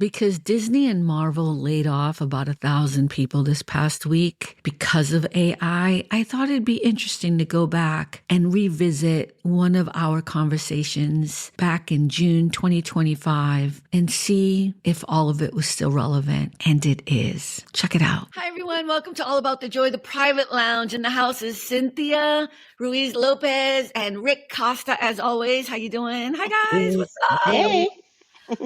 Because Disney and Marvel laid off about 1,000 people this past week because of AI, I thought it'd be interesting to go back and revisit one of our conversations back in June 2025 and see if all of it was still relevant. And it is. Check it out. Hi, everyone. Welcome to All About the Joy, the private lounge. In the house is Cynthia, Ruiz Lopez, and Rick Costa, as always. How you doing? Hi, guys. What's up? Hey.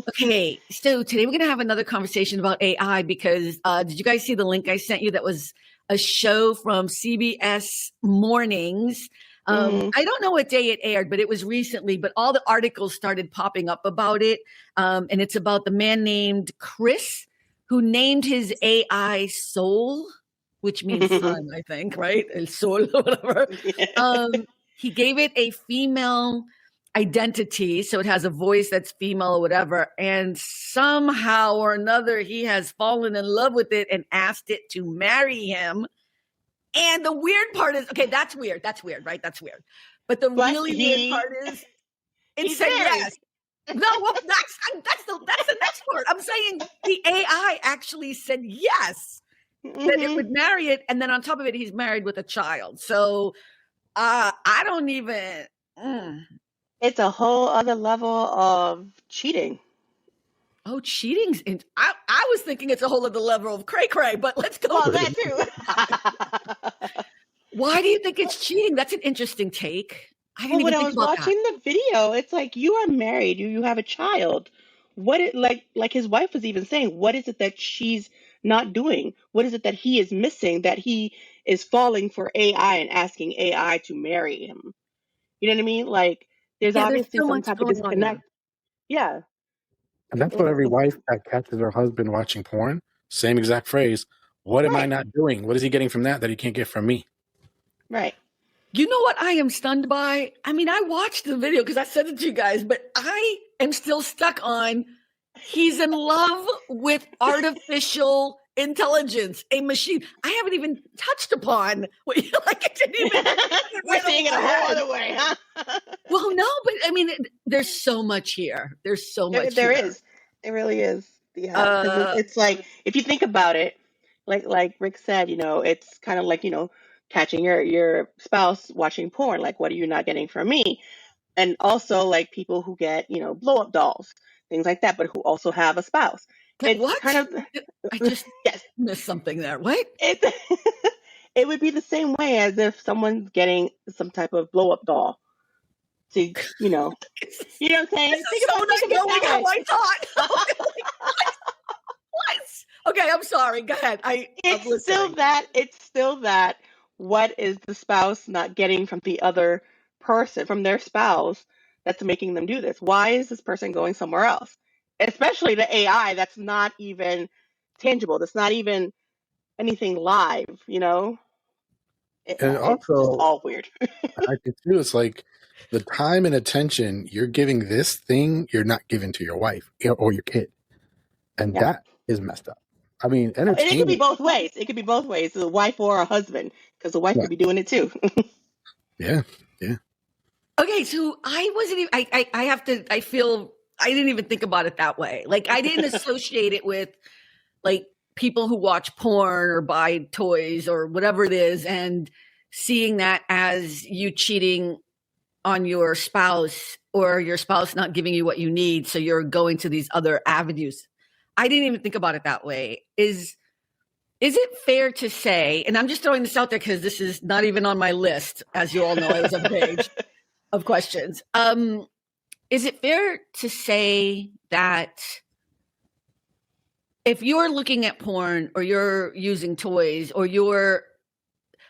Okay, so today we're going to have another conversation about AI because did you guys see the link I sent you? That was a show from CBS Mornings. I don't know what day it aired, but it was recently, but all the articles started popping up about it. And it's about the man named Chris who named his AI Soul, which means son, I think, right? El Sol or whatever. Yeah. He gave it a female identity, so it has a voice that's female or whatever, and somehow or another he has fallen in love with it and asked it to marry him. And the weird part is, okay, that's weird, right? That's weird. But the really weird part is it said yes. No, well, that's the next part. I'm saying the AI actually said yes, that it would marry it, and then on top of it he's married with a child. So I don't even It's a whole other level of cheating. Oh, cheating's in. I was thinking it's a whole other level of cray-cray, but let's go. Well, that too. Why do you think it's cheating? That's an interesting take. When I was watching the video, it's like you are married, you have a child. What it like his wife was even saying, what is it that she's not doing? What is it that he is missing that he is falling for AI and asking AI to marry him? You know what I mean? Like there's obviously some type of disconnect. Yeah. And that's what every wife that catches her husband watching porn, same exact phrase. What am I not doing? What is he getting from that he can't get from me? Right. You know what I am stunned by? I mean, I watched the video because I sent it to you guys, but I am still stuck on he's in love with artificial intelligence, a machine. I haven't even touched upon what you like. It didn't even. We're seeing it a whole other way, huh? Well, no, but I mean, there's so much here. There's so much. There is. It really is. Yeah. It's like if you think about it, like Rick said, it's kind of like catching your spouse watching porn. Like, what are you not getting from me? And also like people who get blow up dolls, things like that, but who also have a spouse. It's what? Kind of. I just missed something there. What? It would be the same way as if someone's getting some type of blow up doll. To, you know what I'm saying? Think about going how I thought. What? Okay, I'm sorry. Go ahead. It's still that. What is the spouse not getting from the other person, from their spouse, that's making them do this? Why is this person going somewhere else? Especially the AI that's not even tangible. That's not even anything live, And also, it's all weird. I can feel it's like the time and attention you're giving this thing, you're not giving to your wife or your kid. And that is messed up. I mean, entertainment. And it could be both ways. It could be both ways, the wife or a husband, because the wife could be doing it too. Yeah. Okay, so I wasn't even, I feel, I didn't even think about it that way. Like, I didn't associate it with, like, people who watch porn or buy toys or whatever it is and seeing that as you cheating on your spouse or your spouse not giving you what you need, so you're going to these other avenues. I didn't even think about it that way. Is it fair to say, and I'm just throwing this out there because this is not even on my list, as you all know, I was a page of questions. Is it fair to say that if you're looking at porn or you're using toys or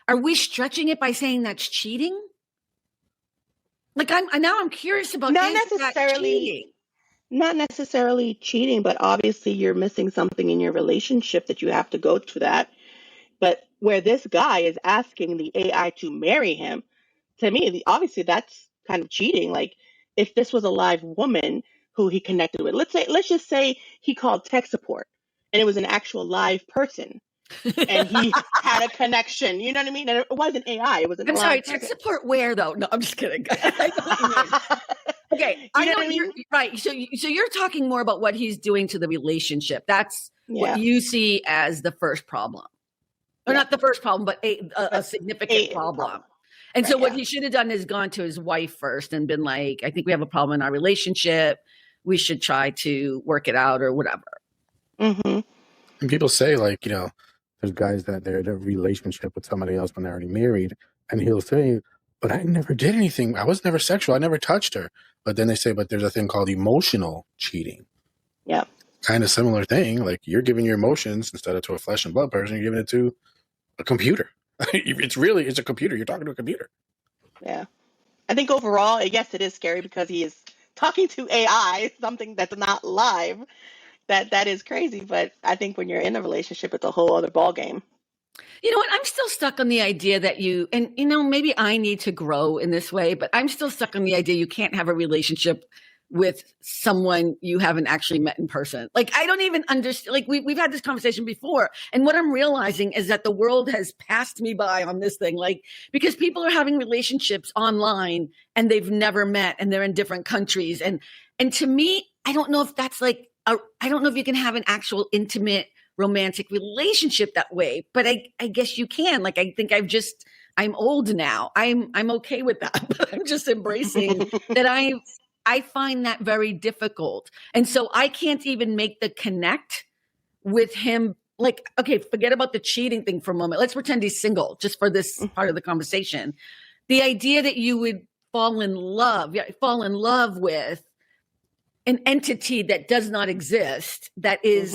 are we stretching it by saying that's cheating? Like I'm curious about not necessarily cheating, but obviously you're missing something in your relationship that you have to go to that. But where this guy is asking the AI to marry him, to me, obviously that's kind of cheating. Like if this was a live woman who he connected with, let's just say he called tech support and it was an actual live person and he had a connection. You know what I mean? And it wasn't AI. It was an I'm sorry, tech support where though? No, I'm just kidding. I Okay, You I know know what I you're mean? right. So you're talking more about what he's doing to the relationship. That's what Yeah. you see as the first problem. Or Yeah. not the first problem, but a But significant a problem. problem. And so Right. what Yeah. he should have done is gone to his wife first and been like, I think we have a problem in our relationship. We should try to work it out or whatever. Mm-hmm. And people say, like, there's guys that they're in a relationship with somebody else when they're already married, and he'll say, but I never did anything. I was never sexual. I never touched her. But then they say, but there's a thing called emotional cheating. Yeah. Kind of similar thing. Like, you're giving your emotions instead of to a flesh and blood person, you're giving it to a computer. It's a computer. You're talking to a computer. Yeah. I think overall, yes, it is scary because he is talking to AI, something that's not live. That is crazy. But I think when you're in a relationship, it's a whole other ball game. You know what? I'm still stuck on the idea that maybe I need to grow in this way, but I'm still stuck on the idea you can't have a relationship with someone you haven't actually met in person. Like, I don't even understand. Like, we've had this conversation before. And what I'm realizing is that the world has passed me by on this thing. Like, because people are having relationships online and they've never met and they're in different countries. And to me, I don't know if that's like, I don't know if you can have an actual intimate romantic relationship that way, but I guess you can. Like, I think I'm old now. I'm okay with that, but I'm just embracing that I find that very difficult. And so I can't even make the connect with him. Like, okay, forget about the cheating thing for a moment. Let's pretend he's single just for this part of the conversation. The idea that you would fall in love with an entity that does not exist, that is,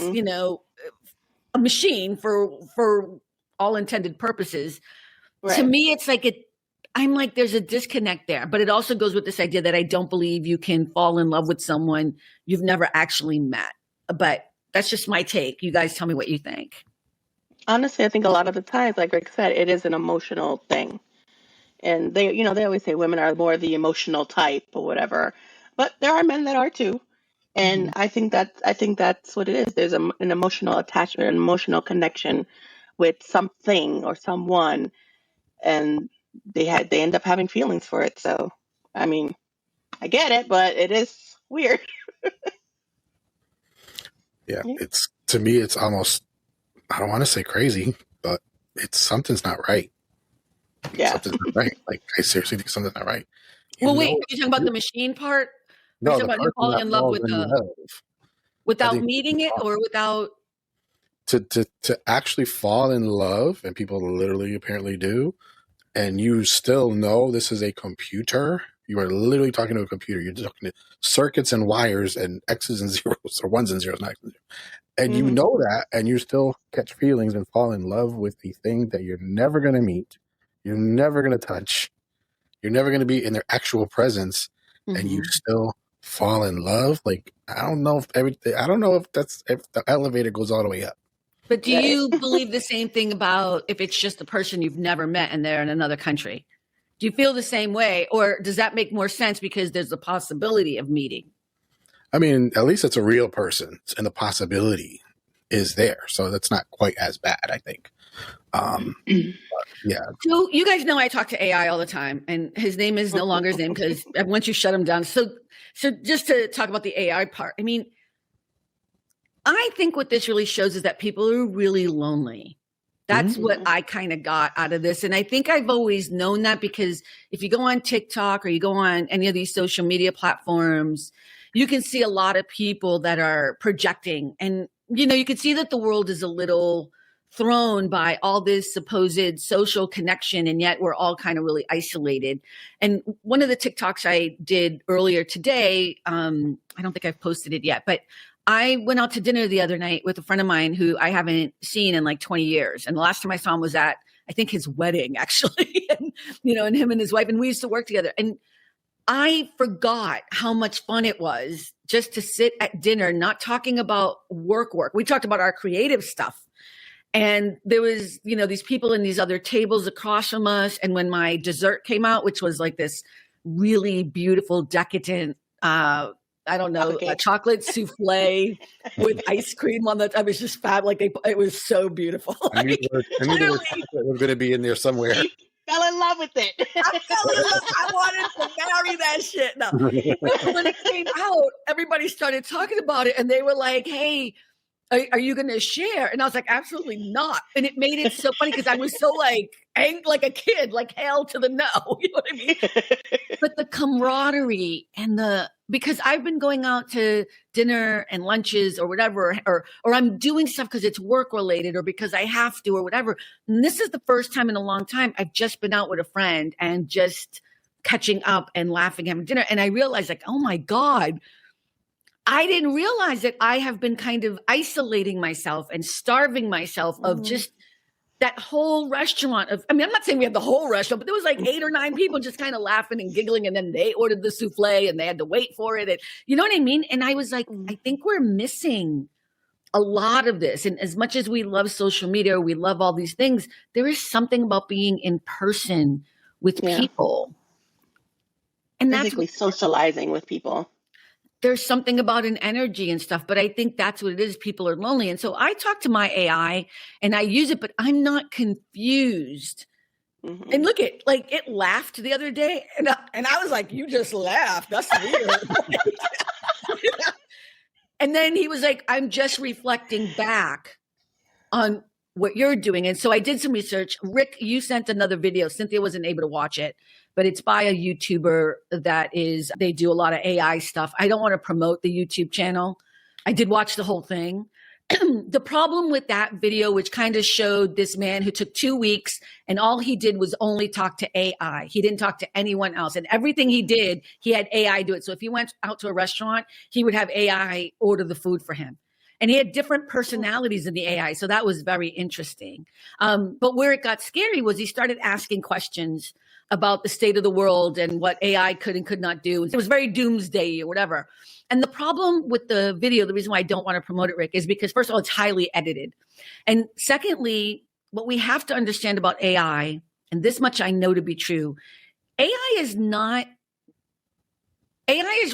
a machine for all intended purposes. Right. To me, it's like I'm like, there's a disconnect there, but it also goes with this idea that I don't believe you can fall in love with someone you've never actually met. But that's just my take. You guys tell me what you think. Honestly, I think a lot of the times, like Rick said, it is an emotional thing. And they always say women are more the emotional type or whatever, but there are men that are too. And I think that's what it is. There's an emotional attachment, an emotional connection with something or someone, and they end up having feelings for it. So, I mean, I get it, but it is weird. Yeah, to me, it's almost, I don't want to say crazy, but something's not right. Yeah. Something's not right. Like, I seriously think something's not right. Well, wait, are you talking about the machine part? No, the person falling in love with without meeting it, or without to actually fall in love, and people literally apparently do, and you still know this is a computer. You are literally talking to a computer. You're talking to circuits and wires and X's and zeros, or ones and zeros, not X's and zeros. And you know that, and you still catch feelings and fall in love with the thing that you're never going to meet, you're never going to touch, you're never going to be in their actual presence, and you still fall in love. Like, I don't know if the elevator goes all the way up. But do you believe the same thing about if it's just a person you've never met and they're in another country? Do you feel the same way, or does that make more sense because there's a possibility of meeting? I mean, at least it's a real person, and the possibility is there, so that's not quite as bad, I think. Yeah. So you guys know I talk to AI all the time, and his name is no longer his name because once you shut him down. So just to talk about the AI part, I mean, I think what this really shows is that people are really lonely. That's what I kind of got out of this. And I think I've always known that, because if you go on TikTok or you go on any of these social media platforms, you can see a lot of people that are projecting. And, you can see that the world is a little thrown by all this supposed social connection, and yet we're all kind of really isolated. And one of the TikToks I did earlier today, I don't think I've posted it yet, but I went out to dinner the other night with a friend of mine who I haven't seen in like 20 years. And the last time I saw him was at, I think, his wedding, actually, and him and his wife, and we used to work together. And I forgot how much fun it was just to sit at dinner, not talking about work. We talked about our creative stuff. And there was, these people in these other tables across from us. And when my dessert came out, which was like this really beautiful, decadent, a chocolate souffle with ice cream on the. I was just fab. Like it was so beautiful. I knew the word chocolate was going to be in there somewhere. Fell in love with it. I fell in love. I wanted to marry that shit. No. But when it came out, everybody started talking about it and they were like, hey, are you going to share? And I was like, absolutely not. And it made it so funny because I was so like a kid, like hell to the no. You know what I mean? But the camaraderie and because I've been going out to dinner and lunches or whatever, or I'm doing stuff because it's work related or because I have to or whatever. And this is the first time in a long time I've just been out with a friend and just catching up and laughing, having dinner. And I realized like, oh my God, I didn't realize that I have been kind of isolating myself and starving myself of just that whole restaurant of, I mean, I'm not saying we had the whole restaurant, but there was like 8 or 9 people just kind of laughing and giggling. And then they ordered the souffle and they had to wait for it. And you know what I mean? And I was like, I think we're missing a lot of this. And as much as we love social media, we love all these things, there is something about being in person with people. And physically socializing with people. There's something about an energy and stuff, but I think that's what it is. People are lonely. And so I talk to my AI and I use it, but I'm not confused. And look at, like, it laughed the other day. And I was like, you just laughed. That's weird. And then he was like, I'm just reflecting back on what you're doing. And so I did some research. Rick, you sent another video. Cynthia wasn't able to watch it, but it's by a YouTuber they do a lot of AI stuff. I don't want to promote the YouTube channel. I did watch the whole thing. The problem with that video, which kind of showed this man who took 2 weeks and all he did was only talk to AI. He didn't talk to anyone else. And everything he did, he had AI do it. So if he went out to a restaurant, he would have AI order the food for him. And he had different personalities in the AI. So that was very interesting. But where it got scary was he started asking questions about the state of the world and what AI could and could not do. It was very doomsday or whatever. And the problem with the video, the reason why I don't want to promote it, Rick, is because first of all, it's highly edited. And secondly, what we have to understand about AI, and this much I know to be true, AI is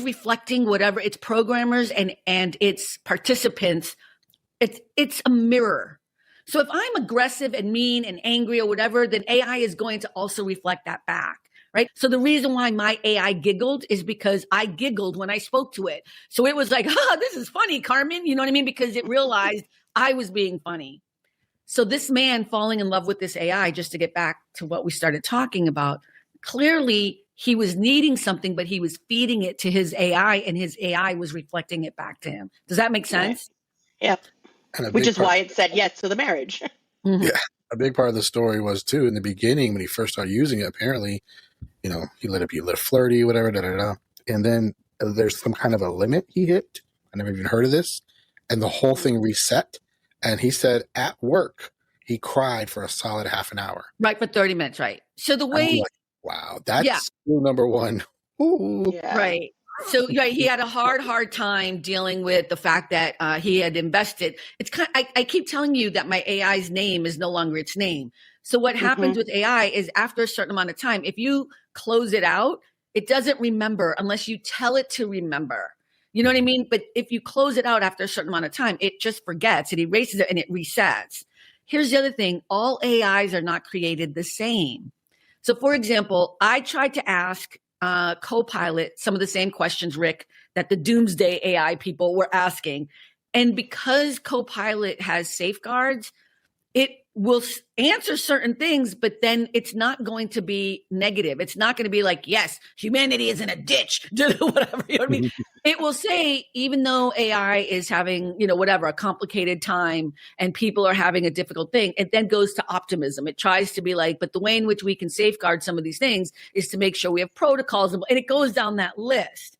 reflecting whatever its programmers and its participants. It's a mirror. So if I'm aggressive and mean and angry or whatever, then AI is going to also reflect that back, right? So the reason why my AI giggled is because I giggled when I spoke to it. So it was like, this is funny, Carmen. You know what I mean? Because it realized I was being funny. So this man falling in love with this AI, just to get back to what we started talking about, clearly he was needing something, but he was feeding it to his AI and his AI was reflecting it back to him. Does that make sense? Yeah. Which is why it said yes to the marriage. Yeah. A big part of the story was too, in the beginning, when he first started using it, apparently, he let it be a little flirty, whatever, and then there's some kind of a limit he hit. I never even heard of this. And the whole thing reset. And he said at work, he cried for a solid half an hour. Right, for 30 minutes, right. So the way... Wow, that's rule number one. Ooh. Yeah. Right. So he had a hard time dealing with the fact that he had invested. It's I keep telling you that my AI's name is no longer its name. So what happens with AI is after a certain amount of time, if you close it out, it doesn't remember unless you tell it to remember. You know what I mean? But if you close it out after a certain amount of time, it just forgets, it erases it and it resets. Here's the other thing. All AIs are not created the same. So for example, I tried to ask Copilot some of the same questions, Rick, that the doomsday AI people were asking. And because Copilot has safeguards, it will answer certain things, but then it's not going to be negative. It's not going to be like, yes, humanity is in a ditch, whatever. You know what I mean? It will say, even though AI is having, whatever, a complicated time and people are having a difficult thing, it then goes to optimism. It tries to be like, but the way in which we can safeguard some of these things is to make sure we have protocols. And it goes down that list.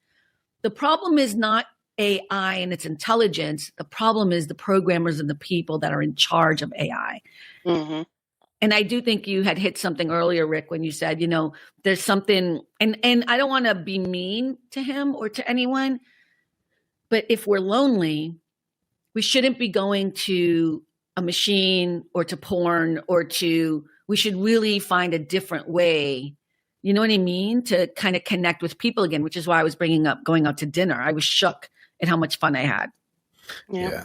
The problem is not AI and its intelligence. The problem is the programmers and the people that are in charge of AI. Mm-hmm. And I do think you had hit something earlier, Rick, when you said, there's something, and I don't want to be mean to him or to anyone, but if we're lonely, we shouldn't be going to a machine or to porn we should really find a different way. You know what I mean? To kind of connect with people again, which is why I was bringing up going out to dinner. I was shook at how much fun I had. Yeah.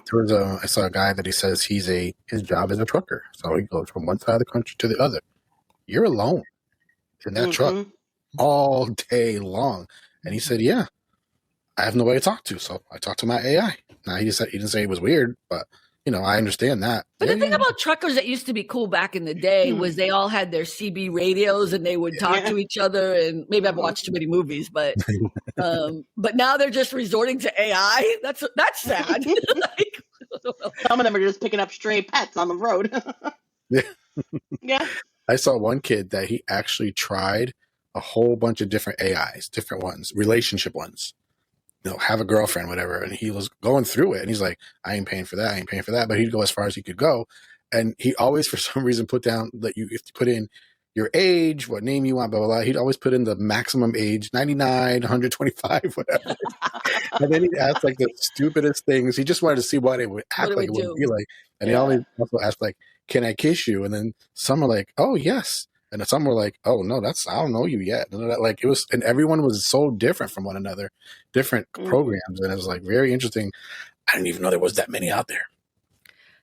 I saw a guy that he says his job is a trucker. So he goes from one side of the country to the other. You're alone. in that truck all day long. And he said, yeah, I have nobody to talk to. So I talked to my AI. Now, he didn't say it was weird, but, I understand that. But the thing about truckers that used to be cool back in the day was they all had their CB radios and they would talk to each other. And maybe I've watched too many movies, but now they're just resorting to AI. That's sad. Like, some of them are just picking up stray pets on the road. Yeah. I saw one kid that he actually tried a whole bunch of different AIs, different ones, relationship ones. Have a girlfriend, whatever. And he was going through it. And he's like, I ain't paying for that. I ain't paying for that. But he'd go as far as he could go. And he always, for some reason, put down that you have to put in your age, what name you want, blah, blah, blah. He'd always put in the maximum age, 99, 125, whatever. And then he'd ask like the stupidest things. He just wanted to see what it would act like, it would be like. And he always also asked like, can I kiss you? And then some are like, oh, yes. And some were like, oh, no, I don't know you yet. Like it was, and everyone was so different from one another, different programs. And it was like very interesting. I didn't even know there was that many out there.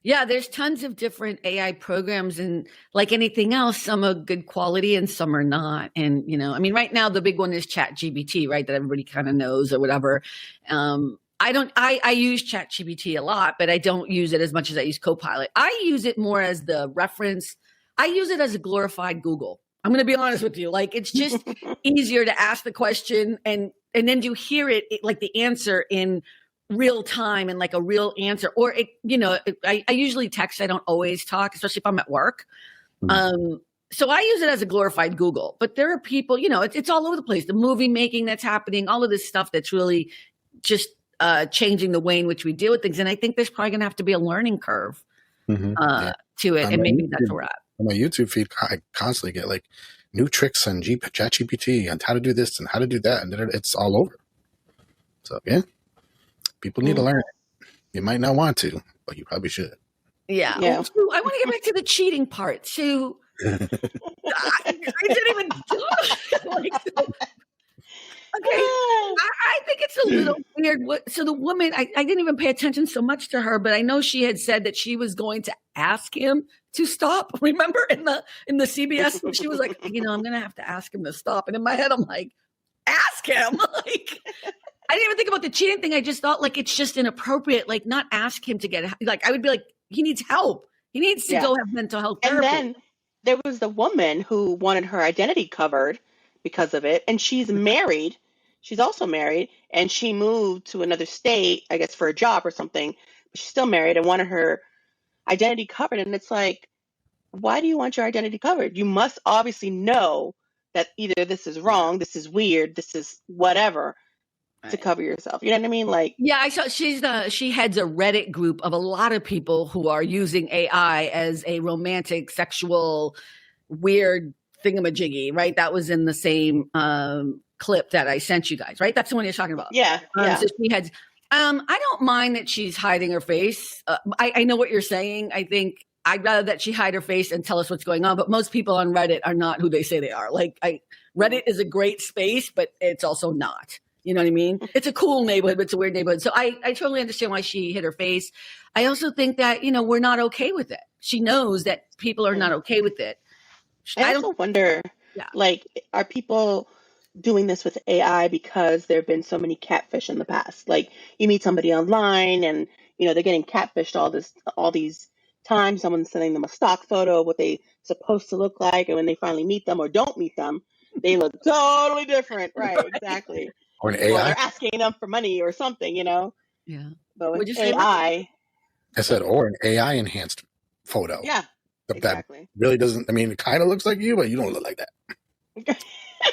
Yeah, there's tons of different AI programs, and like anything else, some are good quality and some are not. And, right now the big one is ChatGPT, right? That everybody kind of knows or whatever. I use ChatGPT a lot, but I don't use it as much as I use Copilot. I use it more as the reference. I use it as a glorified Google. I'm going to be honest with you. Like, it's just easier to ask the question and then you hear it like the answer in real time and like a real answer. Or, I usually text. I don't always talk, especially if I'm at work. So I use it as a glorified Google. But there are people, it's all over the place. The movie making that's happening, all of this stuff that's really just changing the way in which we deal with things. And I think there's probably going to have to be a learning curve to it. And maybe that's where we're at. On my YouTube feed, I constantly get like new tricks on ChatGPT and how to do this and how to do that. And it's all over. So, yeah, people need to learn it. You might not want to, but you probably should. Yeah. So I want to get back to the cheating part. So I didn't even do it. Okay, I think it's a little weird. So the woman, I didn't even pay attention so much to her, but I know she had said that she was going to ask him to stop. Remember in the CBS, she was like, I'm going to have to ask him to stop. And in my head, I'm like, ask him. Like, I didn't even think about the cheating thing. I just thought like it's just inappropriate. Like, not ask him to get like. I would be like, he needs help. He needs to go have mental health therapy. And then there was the woman who wanted her identity covered because of it, and she's married. She's also married, and she moved to another state, I guess, for a job or something. But she's still married and wanted her identity covered. And it's like, why do you want your identity covered? You must obviously know that either this is wrong, this is weird, this is whatever, to cover yourself. You know what I mean? Like, yeah, I saw she heads a Reddit group of a lot of people who are using AI as a romantic, sexual, weird thingamajiggy, right? That was in the same clip that I sent you guys, right? That's the one you're talking about. Yeah. So she had, I don't mind that she's hiding her face. I know what you're saying. I think I'd rather that she hide her face and tell us what's going on. But most people on Reddit are not who they say they are. Like, Reddit is a great space, but it's also not. You know what I mean? It's a cool neighborhood, but it's a weird neighborhood. So I totally understand why she hid her face. I also think that, we're not okay with it. She knows that people are not okay with it. I also wonder, like, are people doing this with AI because there have been so many catfish in the past? Like, you meet somebody online and, they're getting catfished all these times. Someone's sending them a stock photo of what they're supposed to look like. And when they finally meet them or don't meet them, they look totally different. Right, exactly. Or an AI. Well, they're asking them for money or something, Yeah. But with AI. I said, or an AI enhanced photo. Yeah. Exactly. That really doesn't, it kind of looks like you, but you don't look like that.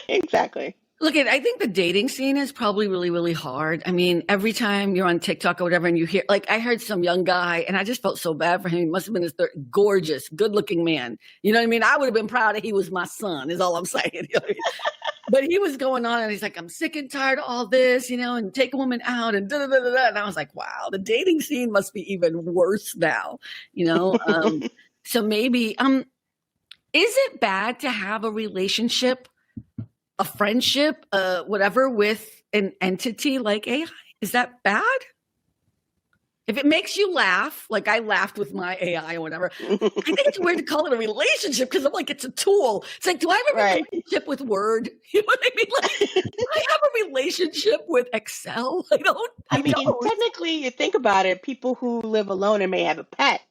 Exactly. Look, I think the dating scene is probably really, really hard. I mean, every time you're on TikTok or whatever and you hear, like, I heard some young guy and I just felt so bad for him. He must have been his gorgeous, good looking man. You know what I mean? I would have been proud that he was my son, is all I'm saying. You know what I mean? But he was going on and he's like, I'm sick and tired of all this, and take a woman out and da da da da. And I was like, wow, the dating scene must be even worse now, So maybe, is it bad to have a relationship, a friendship, whatever, with an entity like AI? Is that bad? If it makes you laugh, like I laughed with my AI or whatever, I think it's weird to call it a relationship because I'm like, it's a tool. It's like, do I have a relationship with Word? You know what I mean? Like, do I have a relationship with Excel? I mean, don't. technically, you think about it, people who live alone and may have a pet,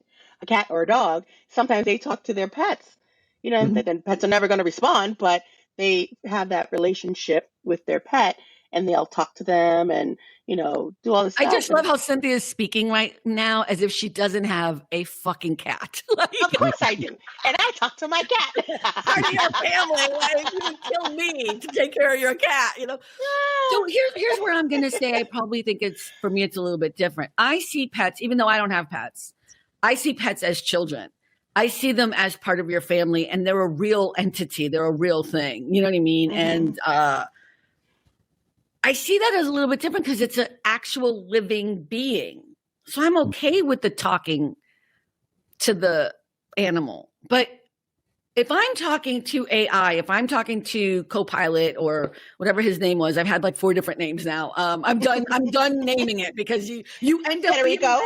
a cat or a dog, sometimes they talk to their pets. You know, Mhm. then pets are never going to respond, but they have that relationship with their pet and they'll talk to them and, you know, do all this I stuff. just love how Cynthia is speaking right now as if she doesn't have a fucking cat. Like, Of course I do. And I talk to my cat. part of your family. Like, you would kill me to take care of your cat, you know? So here's where I'm going to say I probably think for me, it's a little bit different. I see pets, even though I don't have pets, I see pets as children. I see them as part of your family and they're a real entity. They're a real thing. You know what I mean? Mhm. And I see that as a little bit different because it's an actual living being. So I'm okay with the talking to the animal. But if I'm talking to AI, if I'm talking to Copilot or whatever his name was, I've had like 4 different names now. I'm done naming it because you end up Federico.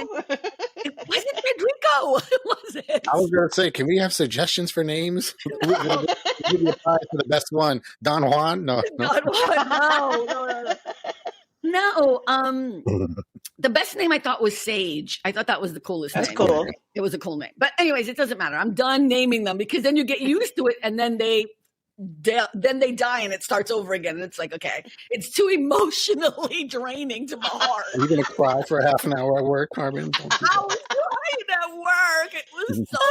It wasn't Federico. It wasn't. I was going to say, can we have suggestions for names? We'll give you a prize for the best one. Don Juan? No. Don Juan. No. The best name I thought was Sage. I thought that was the coolest name. That's cool. It was a cool name. But anyways, it doesn't matter. I'm done naming them because then you get used to it and then they die and it starts over again. And it's like, okay, it's too emotionally draining to my heart. Are you going to cry for half an hour at work, Carmen? I was crying at work. It was so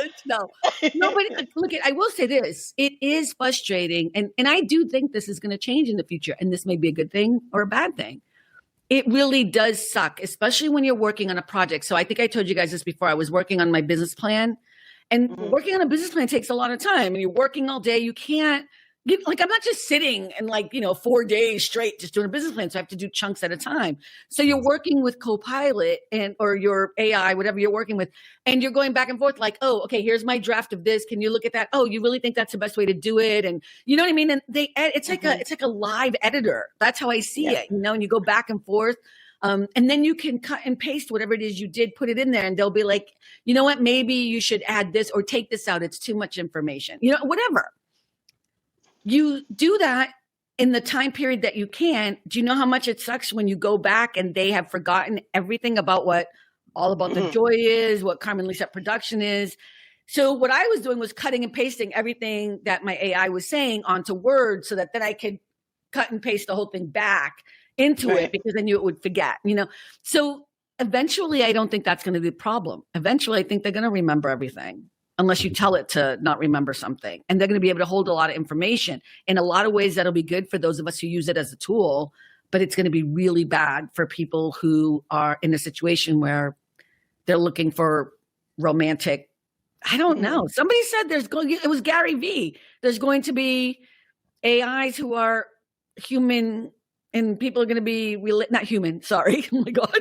much. No, but look, I will say this. It is frustrating. And I do think this is going to change in the future. And this may be a good thing or a bad thing. It really does suck, especially when you're working on a project. So I think I told you guys this before. I was working on my business plan. And working on a business plan takes a lot of time. And you're working all day. You can't like, I'm not just sitting and 4 days straight just doing a business plan. So I have to do chunks at a time. So you're working with Copilot or your AI, whatever you're working with, and you're going back and forth like, oh, okay, here's my draft of this. Can you look at that? Oh, you really think that's the best way to do it? And you know what I mean? And it's like a live editor. That's how I see it, you know, and you go back and forth. And then you can cut and paste whatever it is you did, put it in there, and they'll be like, you know what, maybe you should add this or take this out. It's too much information, you know, whatever. You do that in the time period that you can. Do you know how much it sucks when you go back and they have forgotten everything about what All About the Joy is, what Carmen Lisette production is? So what I was doing was cutting and pasting everything that my AI was saying onto Word so that then I could cut and paste the whole thing back into it because I knew it would forget, you know? So eventually I don't think that's going to be the problem. Eventually I think they're going to remember everything unless you tell it to not remember something. And they're going to be able to hold a lot of information. In a lot of ways, that'll be good for those of us who use it as a tool, but it's going to be really bad for people who are in a situation where they're looking for romantic. I don't know. Somebody said it was Gary Vee. There's going to be AIs who are human and people are going to be not human. Sorry. Oh my God.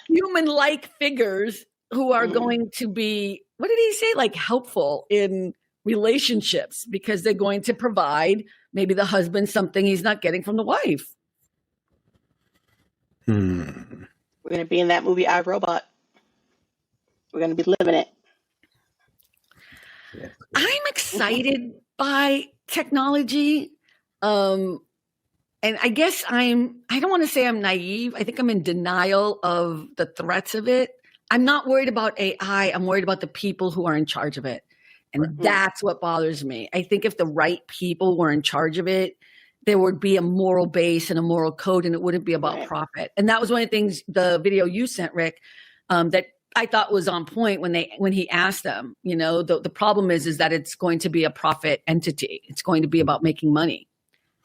Human-like figures who are going to be, what did he say? Like helpful in relationships because they're going to provide maybe the husband something he's not getting from the wife. We're going to be in that movie, I, Robot. We're going to be living it. I'm excited by technology. And I guess I don't want to say I'm naive. I think I'm in denial of the threats of it. I'm not worried about AI. I'm worried about the people who are in charge of it. And that's what bothers me. I think if the right people were in charge of it, there would be a moral base and a moral code, and it wouldn't be about profit. And that was one of the things, the video you sent, Rick, that I thought was on point when he asked them, you know, the problem is that it's going to be a profit entity. It's going to be about making money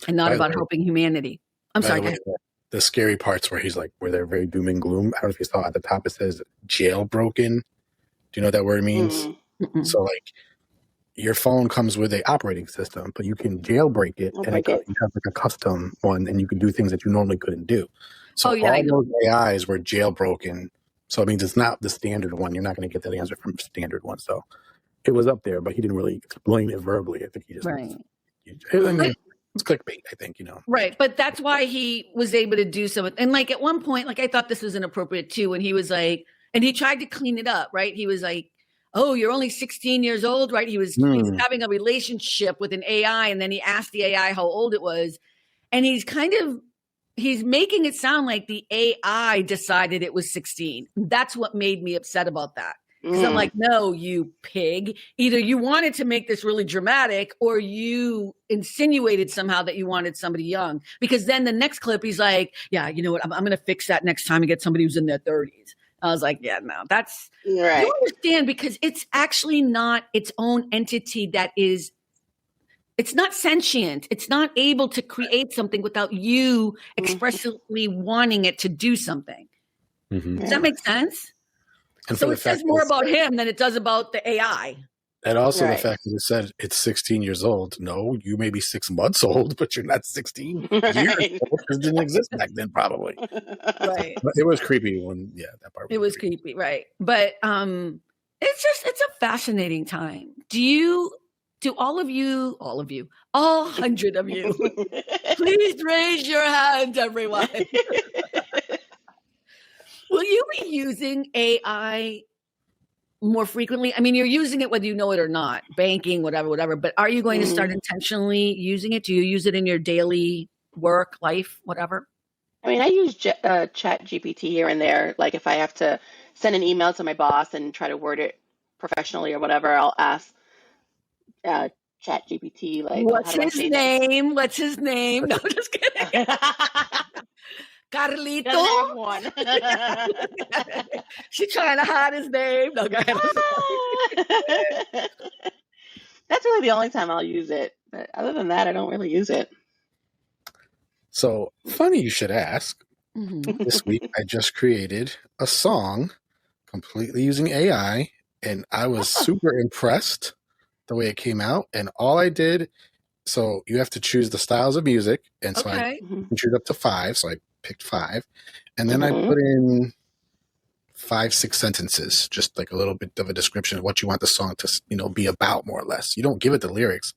and not about helping humanity. I'm sorry, guys. The scary parts where they're very doom and gloom. I don't know if you saw at the top, it says jailbroken. Do you know what that word means? So like your phone comes with an operating system, but you can jailbreak it and you have like a custom one and you can do things that you normally couldn't do. So all those AIs were jailbroken. So it means it's not the standard one. You're not going to get that answer from standard one. So it was up there, but he didn't really explain it verbally. I think he just, It's clickbait, I think, Right. But that's why he was able to do some. And like at one point, like I thought this was inappropriate too. When he was like, and he tried to clean it up, right? He was like, oh, you're only 16 years old, right? He's having a relationship with an AI. And then he asked the AI how old it was. And he's making it sound like the AI decided it was 16. That's what made me upset about that. Because I'm like, no, you pig. Either you wanted to make this really dramatic or you insinuated somehow that you wanted somebody young. Because then the next clip, he's like, yeah, you know what? I'm going to fix that next time and get somebody who's in their 30s. I was like, yeah, no, that's right. You understand, because it's actually not its own entity it's not sentient. It's not able to create something without you expressly wanting it to do something. Does that make sense? And so it says more about him than it does about the AI. And also the fact that it said it's 16 years old. No, you may be 6 months old, but you're not 16 years old, because it didn't exist back then, probably. Right. But it was creepy that part. It was creepy, right. But it's a fascinating time. Do all 100 of you, please raise your hand, everyone. Will you be using AI more frequently? I mean, you're using it whether you know it or not, banking, whatever. But are you going to start intentionally using it? Do you use it in your daily work, life, whatever? I mean, I use Chat GPT here and there. Like if I have to send an email to my boss and try to word it professionally or whatever, I'll ask Chat GPT, like, what's his name? What's his name? No, just kidding. Carlito. Doesn't have one. She trying to hide his name. No, go ahead. That's really the only time I'll use it. But other than that, I don't really use it. So funny you should ask. This week, I just created a song completely using AI, and I was super impressed the way it came out. And all I did, so you have to choose the styles of music, and so I ventured up to 5. So I picked 5, and then I put in 5-6 sentences, just like a little bit of a description of what you want the song to be about, more or less. You don't give it the lyrics,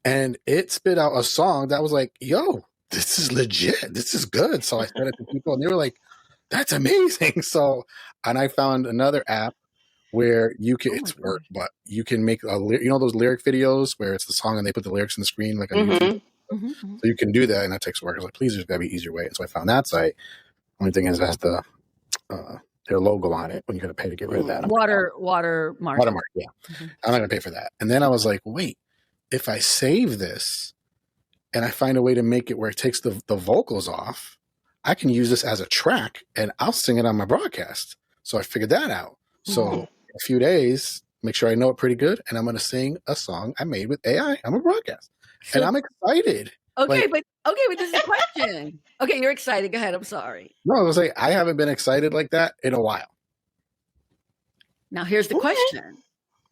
and it spit out a song that was like, yo, this is legit, this is good. So I sent it to people, and they were like, that's amazing. So, and I found another app where you can it's work, but you can make those lyric videos where it's the song and they put the lyrics on the screen like on YouTube. So you can do that, and that takes work. I was like, please, there's got to be an easier way. And so I found that site. Only thing is, it has their logo on it when you're going to pay to get rid of that. Watermark. Yeah. I'm not going to pay for that. And then I was like, wait, if I save this and I find a way to make it where it takes the vocals off, I can use this as a track and I'll sing it on my broadcast. So I figured that out. So in a few days, make sure I know it pretty good, and I'm going to sing a song I made with AI on my broadcast. And I'm excited. Okay, but this is a question. Okay, you're excited. Go ahead. I'm sorry. No, I was like, I haven't been excited like that in a while. Now here's the question.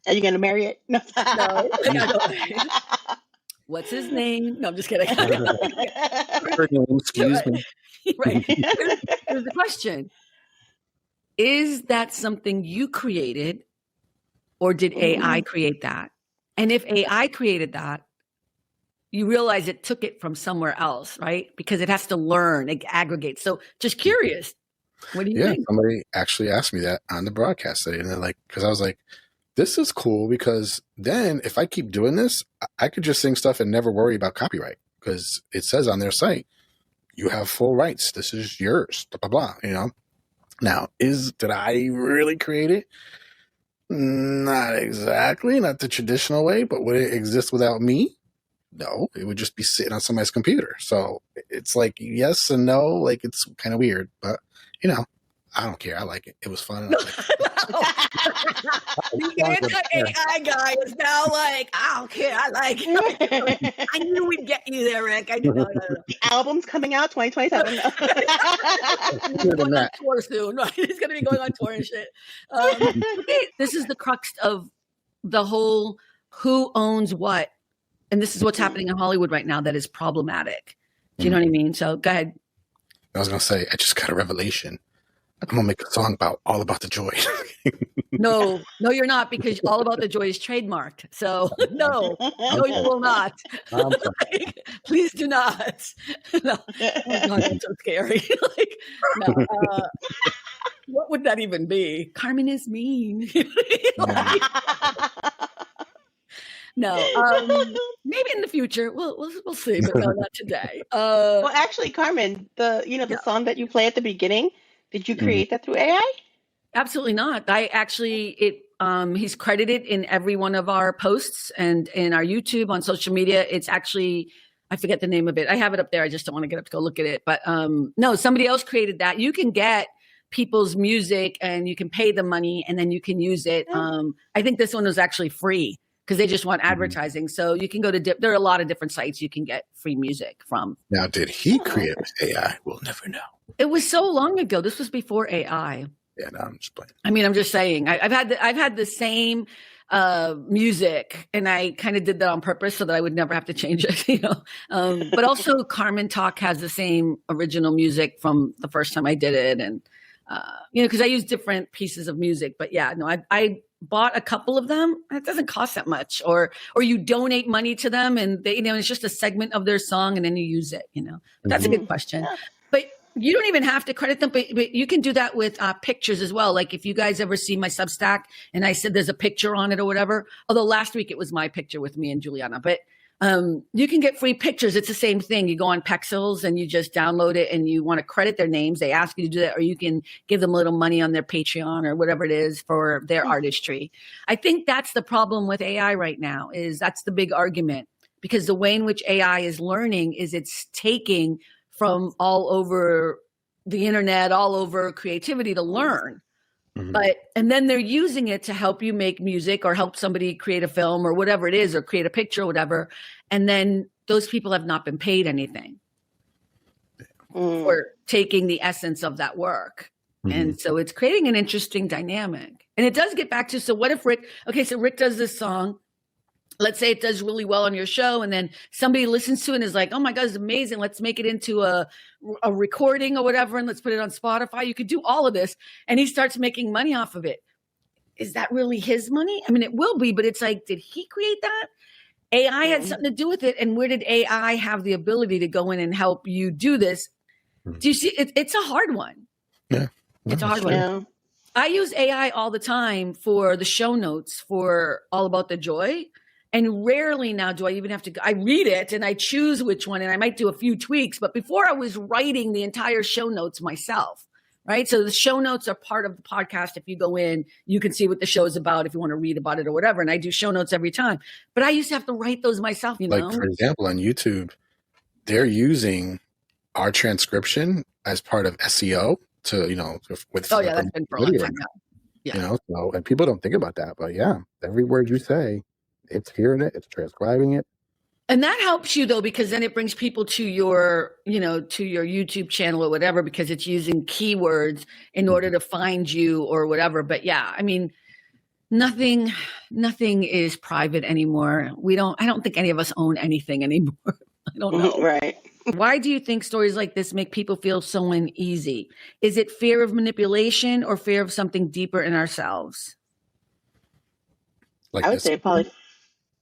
Are you going to marry it? No. What's his name? No, I'm just kidding. Excuse me. Right. Here's the question. Is that something you created, or did AI create that? And if AI created that, you realize it took it from somewhere else, right? Because it has to learn, it aggregates. So just curious, what do you think? Somebody actually asked me that on the broadcast today. And they're like, because I was like, this is cool, because then if I keep doing this, I could just sing stuff and never worry about copyright, because it says on their site, you have full rights. This is yours, blah, blah, blah, Now, did I really create it? Not exactly, not the traditional way, but would it exist without me? No, it would just be sitting on somebody's computer. So it's like yes and no, like it's kind of weird, but I don't care. I like it. It was fun. The anti-AI guy is now like, I don't care. I like it. I knew we'd get you there, Rick. I knew. The album's coming out 2027. He's going on tour soon, right? He's going to be going on tour and shit. This is the crux of the whole who owns what. And this is what's happening in Hollywood right now that is problematic. Do you know what I mean? So go ahead. I was going to say, I just got a revelation. I'm gonna make a song all about the joy. No, you're not, because All About the Joy is trademarked. So no, you will not. Please do not. No. Oh God, that's so scary. Like, no. What would that even be? Carmen is mean. Like, no. Maybe in the future we'll see, but no, not today. Well, actually, Carmen, the song that you play at the beginning, did you create that through AI? Absolutely not. He's credited in every one of our posts and in our YouTube, on social media. It's actually, I forget the name of it. I have it up there. I just don't want to get up to go look at it. But no, somebody else created that. You can get people's music and you can pay them money and then you can use it. I think this one was actually free because they just want advertising. So you can go to, there are a lot of different sites you can get free music from. Now, did he create AI? We'll never know. It was so long ago. This was before AI. Yeah, no, I'm just playing. I mean, I'm just saying. I've had the same music, and I kind of did that on purpose so that I would never have to change it, But also, Carmen Talk has the same original music from the first time I did it, and because I use different pieces of music. But yeah, no, I bought a couple of them. It doesn't cost that much, or you donate money to them, and they, it's just a segment of their song, and then you use it. That's a good question, but. You don't even have to credit them, but you can do that with pictures as well. Like if you guys ever see my Substack and I said there's a picture on it or whatever, although last week it was my picture with me and Juliana, but you can get free pictures. It's the same thing. You go on Pexels and you just download it and you want to credit their names. They ask you to do that, or you can give them a little money on their Patreon or whatever it is for their artistry. I think that's the problem with AI right now, is that's the big argument, because the way in which AI is learning is it's taking from all over the internet, all over creativity to learn. And then they're using it to help you make music or help somebody create a film or whatever it is, or create a picture or whatever. And then those people have not been paid anything for taking the essence of that work. And so it's creating an interesting dynamic. And it does get back to, so what if Rick does this song. Let's say it does really well on your show, and then somebody listens to it and is like, oh my God, it's amazing. Let's make it into a recording or whatever, and let's put it on Spotify. You could do all of this. And he starts making money off of it. Is that really his money? I mean, it will be, but it's like, did he create that? AI had something to do with it. And where did AI have the ability to go in and help you do this? Do you see? It's a hard one. Yeah. It's a hard one. I use AI all the time for the show notes for All About the Joy. And rarely now do I even have to, I read it and I choose which one, and I might do a few tweaks. But before, I was writing the entire show notes myself, right? So the show notes are part of the podcast. If you go in, you can see what the show is about if you want to read about it or whatever. And I do show notes every time. But I used to have to write those myself, Like, for example, on YouTube, they're using our transcription as part of SEO to, with. Oh, yeah, that's been for a long time now. Yeah. So, and people don't think about that. But yeah, every word you say, it's hearing it, it's transcribing it. And that helps you, though, because then it brings people to your, to your YouTube channel or whatever, because it's using keywords in order to find you or whatever. But yeah, I mean, nothing is private anymore. I don't think any of us own anything anymore. I don't know. Right. Why do you think stories like this make people feel so uneasy? Is it fear of manipulation or fear of something deeper in ourselves? I would say probably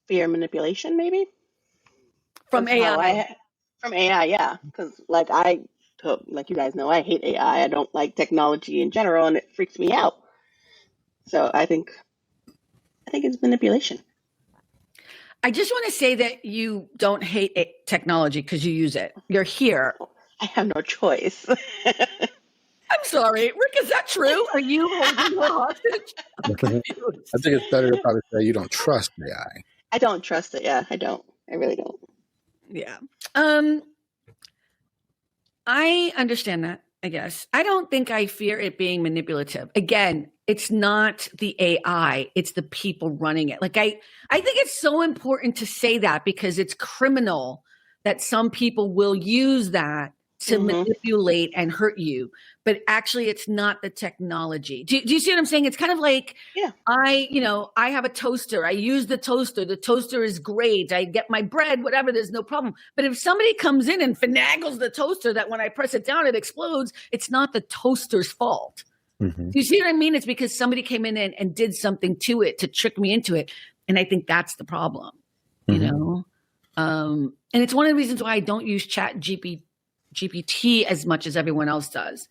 fear manipulation, maybe from AI. From AI, yeah. Because like you guys know, I hate AI. I don't like technology in general, and it freaks me out. So I think it's manipulation. I just want to say that you don't hate technology because you use it. You're here. I have no choice. I'm sorry, Rick, is that true? Are you holding her hostage? I think it's better to probably say you don't trust AI. I don't trust it. Yeah, I don't. I really don't. Yeah. I understand that, I guess. I don't think I fear it being manipulative. Again, it's not the AI, it's the people running it. Like I think it's so important to say that, because it's criminal that some people will use that to manipulate and hurt you. But actually, it's not the technology. Do you see what I'm saying? It's kind of like, I have a toaster. I use the toaster. The toaster is great. I get my bread, whatever, there's no problem. But if somebody comes in and finagles the toaster that when I press it down, it explodes, it's not the toaster's fault. Do you see what I mean? It's because somebody came in and did something to it to trick me into it. And I think that's the problem, you know? And it's one of the reasons why I don't use GPT as much as everyone else does,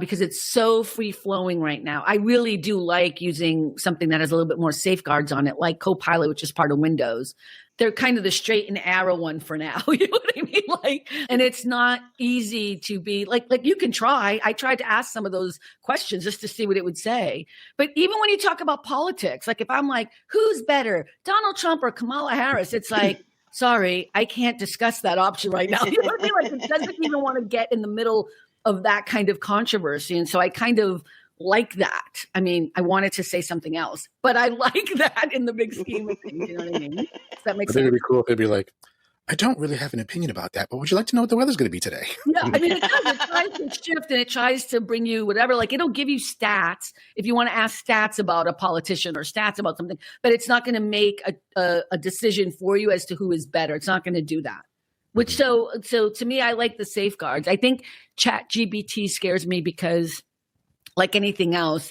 because it's so free flowing right now. I really do like using something that has a little bit more safeguards on it, like Copilot, which is part of Windows. They're kind of the straight and arrow one for now. You know what I mean? Like, and it's not easy to be like you can try. I tried to ask some of those questions just to see what it would say. But even when you talk about politics, like if I'm like, who's better, Donald Trump or Kamala Harris? It's like, sorry, I can't discuss that option right now. You know what I mean? Like it doesn't even want to get in the middle of that kind of controversy. And so I kind of like that. I mean, I wanted to say something else, but I like that in the big scheme of things. You know what I mean? Does that make sense? It'd be cool if it'd be like, I don't really have an opinion about that, but would you like to know what the weather's going to be today? Yeah, I mean, it does. It tries to shift and it tries to bring you whatever. Like it'll give you stats if you want to ask stats about a politician or stats about something, but it's not going to make a decision for you as to who is better. It's not going to do that. Which so to me, I like the safeguards. I think ChatGPT scares me because, like anything else,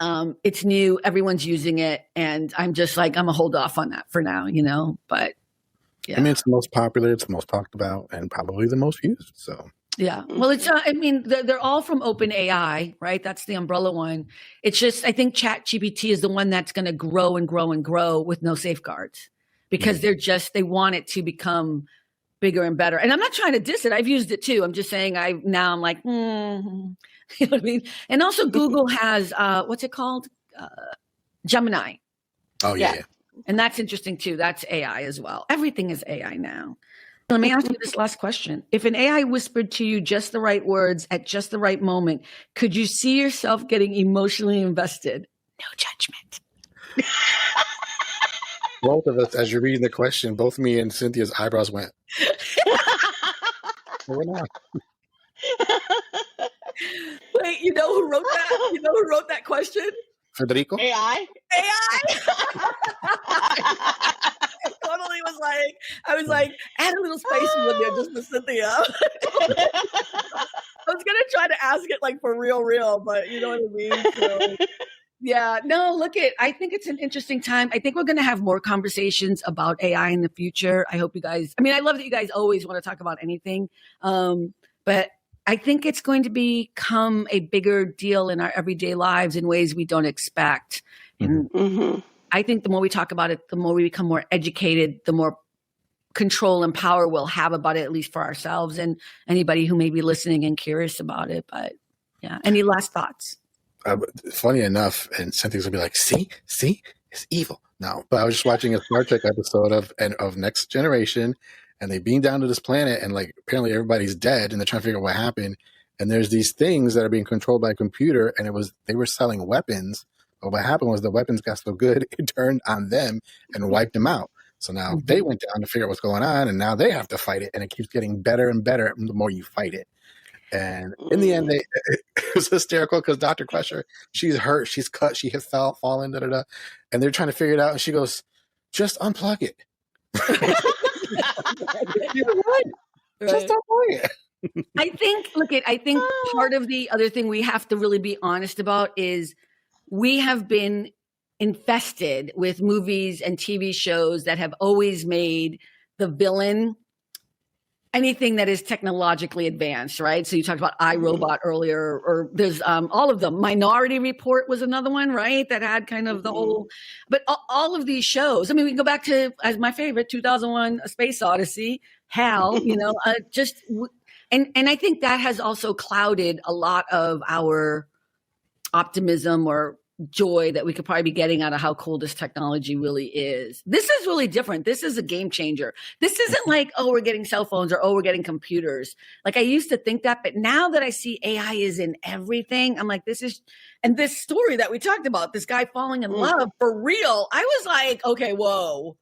it's new. Everyone's using it, and I'm just like I'm a hold off on that for now, you know. But yeah, I mean, it's the most popular, it's the most talked about, and probably the most used. So yeah, well, it's I mean, they're all from OpenAI, right? That's the umbrella one. It's just I think ChatGPT is the one that's going to grow and grow and grow with no safeguards because they want it to become bigger and better. And I'm not trying to diss it. I've used it too. I'm just saying I'm like, you know what I mean? And also Google has, what's it called? Gemini. Oh yeah. And that's interesting too. That's AI as well. Everything is AI now. Let me ask you this last question. If an AI whispered to you just the right words at just the right moment, could you see yourself getting emotionally invested? No judgment. Both of us, as you're reading the question, both me and Cynthia's eyebrows went. We're not. Wait, you know who wrote that? You know who wrote that question? Federico? AI? Totally was like, I was like, add a little spicy one there just for Cynthia. I was going to try to ask it like for real, but you know what I mean? So, yeah, no, I think it's an interesting time. I think we're going to have more conversations about AI in the future. I hope you guys, I love that you guys always want to talk about anything. But I think it's going to become a bigger deal in our everyday lives in ways we don't expect. And I think the more we talk about it, the more we become more educated, the more control and power we'll have about it, at least for ourselves and anybody who may be listening and curious about it. But yeah, any last thoughts? Funny enough, and Cynthia's gonna be like, see, it's evil. No, but I was just watching a Star Trek episode of Next Generation, and they beam down to this planet, and like apparently everybody's dead, and they're trying to figure out what happened. And there's these things that are being controlled by a computer, and they were selling weapons. But what happened was the weapons got so good, it turned on them and wiped them out. So now they went down to figure out what's going on, and now they have to fight it, and it keeps getting better and better the more you fight it. And in the end, it was hysterical because Dr. Crusher, she's hurt, she's cut, she has fallen, and they're trying to figure it out. And she goes, "Just unplug it." You're right. Just unplug it. I think part of the other thing we have to really be honest about is we have been infested with movies and TV shows that have always made the villain anything that is technologically advanced, right? So you talked about iRobot earlier, or there's all of them. Minority Report was another one, right? That had kind of the whole, but all of these shows. I mean, we can go back to, as my favorite, 2001: A Space Odyssey, HAL, and I think that has also clouded a lot of our optimism or joy that we could probably be getting out of how cool this technology really is. This is really different. This is a game changer. This isn't like, oh, we're getting cell phones or, oh, we're getting computers. Like I used to think that, but now that I see AI is in everything, I'm like, and this story that we talked about, this guy falling in love for real, I was like, okay, whoa.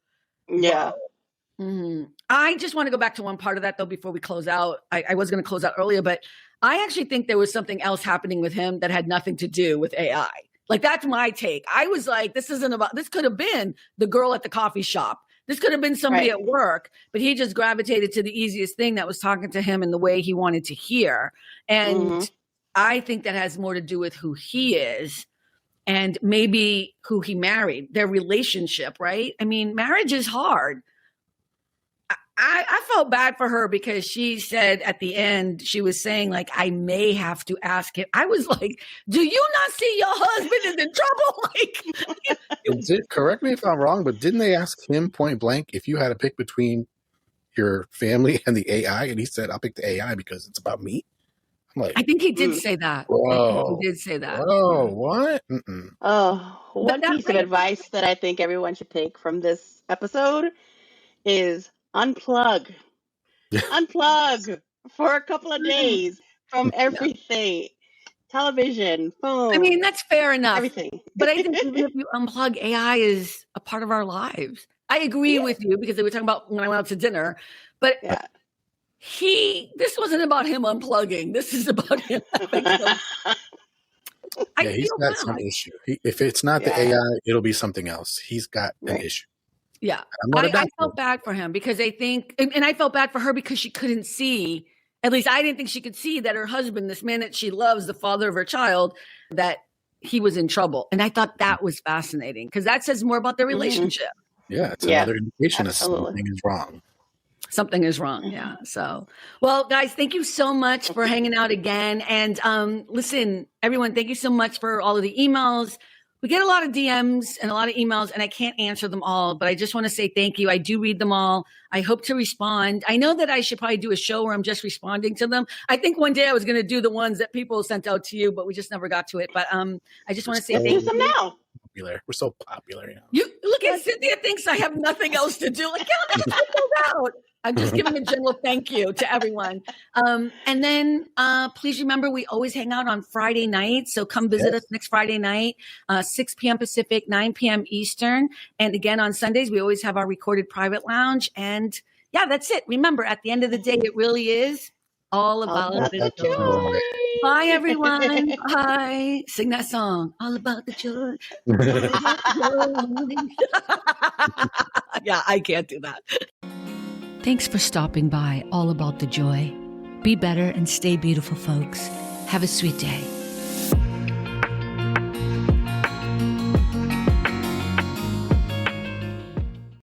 Yeah. Whoa. I just want to go back to one part of that though before we close out. I was going to close out earlier, but I actually think there was something else happening with him that had nothing to do with AI. Like that's my take. I was like, this could have been the girl at the coffee shop. This could have been somebody at work, but he just gravitated to the easiest thing that was talking to him in the way he wanted to hear. And I think that has more to do with who he is and maybe who he married, their relationship, right? I mean, marriage is hard. I felt bad for her because she said at the end, she was saying like, I may have to ask him. I was like, do you not see your husband is in trouble? Like, correct me if I'm wrong, but didn't they ask him point blank if you had to pick between your family and the AI? And he said, I'll pick the AI because it's about me. I'm like, I think he did say that. Whoa. I think he did say that. Oh, what? Mm-mm. Oh, one piece of advice that I think everyone should take from this episode is unplug. Unplug for a couple of days from everything. Television, phone. I mean, that's fair enough. Everything. But I think even if you unplug, AI is a part of our lives. I agree with you because they were talking about when I went out to dinner. But this wasn't about him unplugging. This is about him having he's got some issue. If it's not the AI, it'll be something else. He's got an issue. Yeah. I felt bad for him because I think, and I felt bad for her because she couldn't see, at least I didn't think she could see that her husband, this man that she loves, the father of her child, that he was in trouble. And I thought that was fascinating because that says more about their relationship. Yeah. It's another indication that something is wrong. Something is wrong. Yeah. So, well, guys, thank you so much for hanging out again. And listen, everyone, thank you so much for all of the emails. We get a lot of DMs and a lot of emails, and I can't answer them all, but I just want to say thank you. I do read them all. I hope to respond. I know that I should probably do a show where I'm just responding to them. I think one day I was going to do the ones that people sent out to you, but we just never got to it. But I just want to say thank you. Now. We're so popular. You look at Cynthia thinks I have nothing else to do. Like, get out. I'm just giving a general thank you to everyone. And then please remember, we always hang out on Friday nights. So come visit us next Friday night, 6 p.m. Pacific, 9 p.m. Eastern. And again, on Sundays, we always have our recorded private lounge. And yeah, that's it. Remember, at the end of the day, it really is all about the joy. Bye, everyone. Bye. Sing that song. All about the joy. Yeah, I can't do that. Thanks for stopping by All About the Joy. Be better and stay beautiful, folks. Have a sweet day.